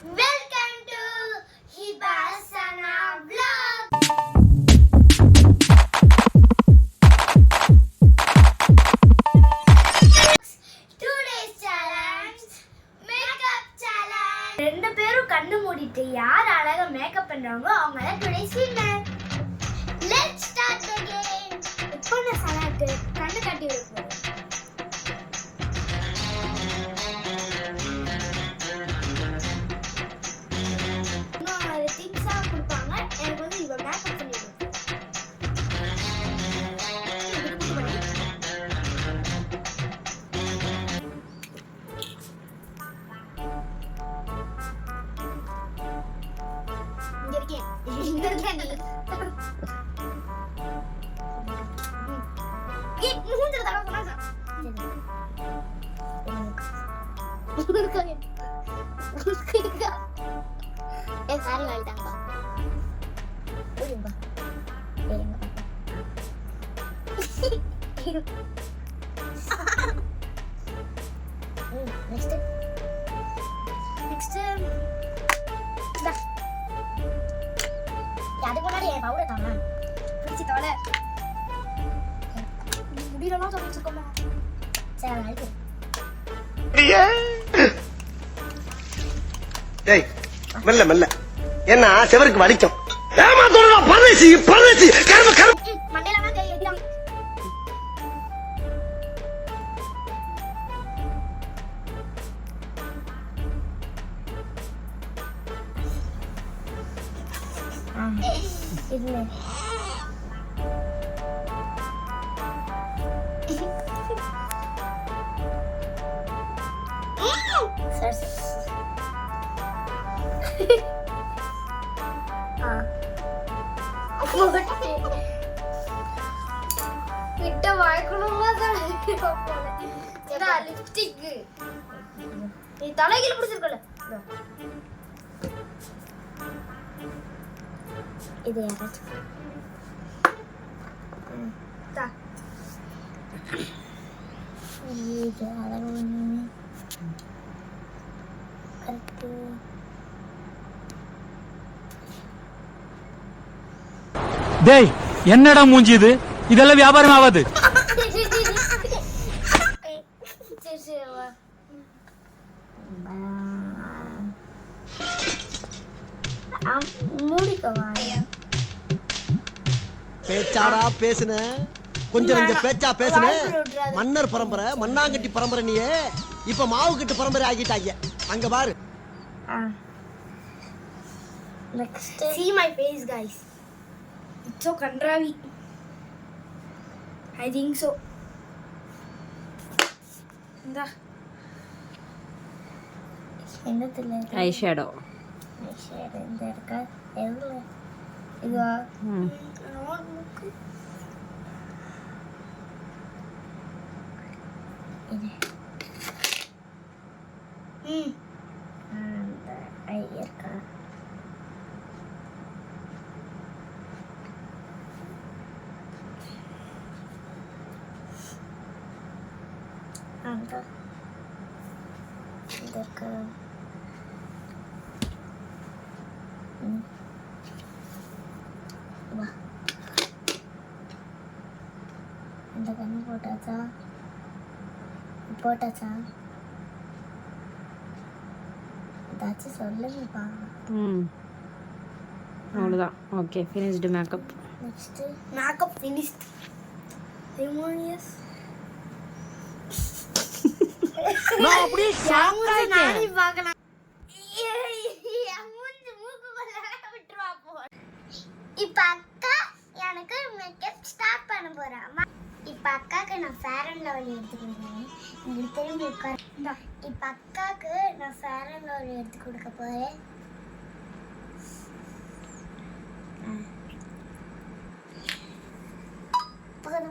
Welcome to Hibasana Vlog. Today's challenge makeup challenge. ரெண்டு பேரும் கண்ணு மூடிட்டு யார் அழகா மேக்கப் பண்றாங்களோ அவங்க தான் today's winner. Let's start the game. இப்போ நான் சலாக்கு கண்ணு கட்டி வைப்போம். Next. அதுக்கு முன்னாடி என் பவுடர் தாங்க பிடிச்சி தோலை முடியலாம் சொல்லி வச்சுக்கோமா சரி அழைப்பு ஏய் மெல்ல மெல்ல என்ன செவருக்கு வலிக்கும் ஏமா தோணா பரதேசி பரதேசி கர்ம கர்ம மண்டையில கை ஏத்திலாம் இதுல கிட்ட வாய்க்கணுமா லிப்ஸ்டிக் நீ தலைகீழ பிடிச்சிருக்கல இது யாராச்சும் இது அழகு கரெக்டு டேய் என்னடா மூஞ்சி இது இதெல்லாம் வியாபாரம் ஆகாது பேச்சாடா பேசுன கொஞ்சம் கொஞ்சம் பேச்சா பேசுன மன்னர் பரம்பரை மண்ணாங்கட்டி பரம்பரை நீயே இப்ப மாவு கட்டு பரம்பரை ஆகிட்டாங்க அங்க பாரு next see my face guys it's so kandravi I think so inda என்னதுல ஐ ஷேடோ இந்த இருக்கா எவ்வளவு இதுவா இது அந்த ஐ இருக்கா அந்த இது இருக்கா வா இந்த கண்ணு போட்டாச்சா ஏதாச்சும் சொல்லுங்கப்பா அவ்வளோதான் okay finished makeup next makeup finished ஹியூமனியஸ் நான் அப்படியே நானே பார்க்கலாம் இப்ப அக்கா எனக்கு மேக்கப் ஸ்டார்ட் பண்ண போறாமா இப்ப அக்காக்கு நான் ஃபேர் அண்ட் லவ்லி எடுத்து கொடுக்குறேன் இங்க திரும்பி உட்கார் இப்ப அக்காக்கு நான் ஃபேர் அண்ட் லவ்லி எடுத்து கொடுக்க போறேன்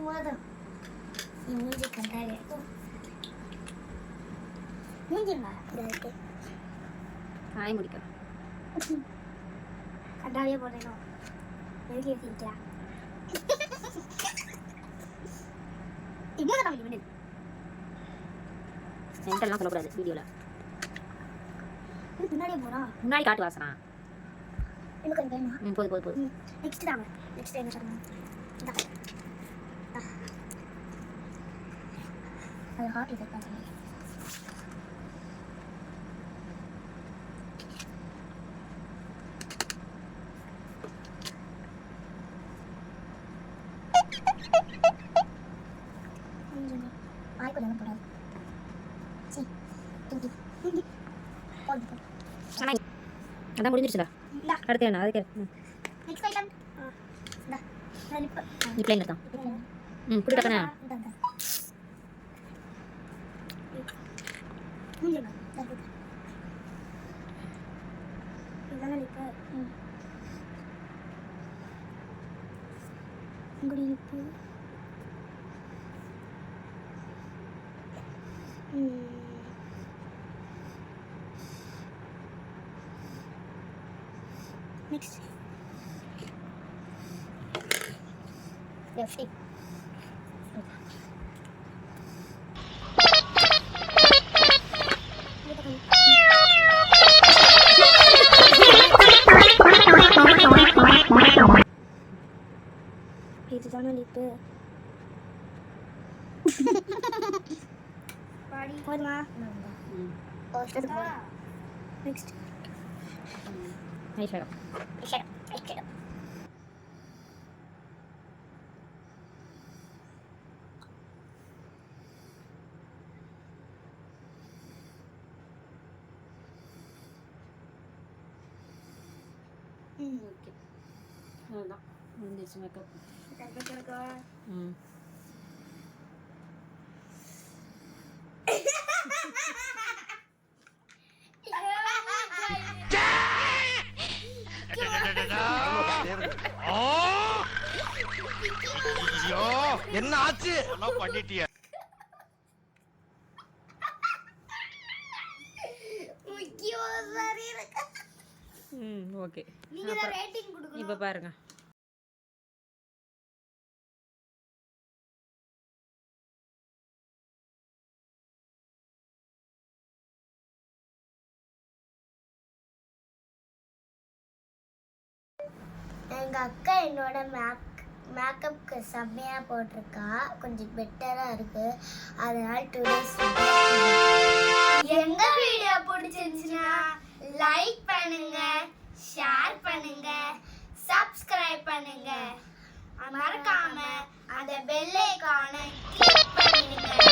போதும் நீ மூஞ்சி கண்டாடி மூஞ்சி இருக்கு ஆய் முடிக்க கண்டாடியே போடணும் எதுக்கு ஏற்றிக்கலாம் இன்னும் காமெடி பண்ணு சென்டர்லாம் சொல்லக்கூடாது வீடியோவில் முன்னாடியே போறா. முன்னாடி காட்டு வாசனா. இன்னும் கொஞ்சம் வேணுமா? போது. நெக்ஸ்ட் தாங்க. நெக்ஸ்ட் என்ன சொல்லணும்? இந்தா. அது ஹார்ட் எஃபெக்ட் பண்ணுங்க. ஆய்க்கு போடாது. சரி தூக்கி போடு. அதான் முடிஞ்சிருச்சுடா. இந்தா. அடுத்து என்ன அதுக்கு நெக்ஸ்ட் ஐட்டம். இந்தா. லிப். நீ பிளைன் எடுத்தான். புடி டக்கனே. இந்தா. மூஞ்சில. இதான லிப். உங்களுடைய லிப். Next. Lipstick. இதுதான லிப்பு. போதுமா? Next eye shadow. ஓகே அவ்வளோதான் முடிஞ்சிருச்சு மேக்கப். என்ன ஆச்சு? பண்ணிட்டியா? ஓகே நீங்க தான் ரேட்டிங் கொடுக்கணும். இப்போ பாருங்க. எங்க அக்கா என்னோட மேக்கப்க்கு செம்மையா போட்டிருக்கா. கொஞ்சம் பெட்டரா இருக்கு. அதனால டுடேஸ் எங்க வீடியோ பிடிச்சிருந்துச்சுன்னா லைக் பண்ணுங்க, ஷேர் பண்ணுங்க, சப்ஸ்கிரைப் பண்ணுங்க. மறக்காம அந்த பெல் ஐகானை கிளிக் பண்ணுங்க.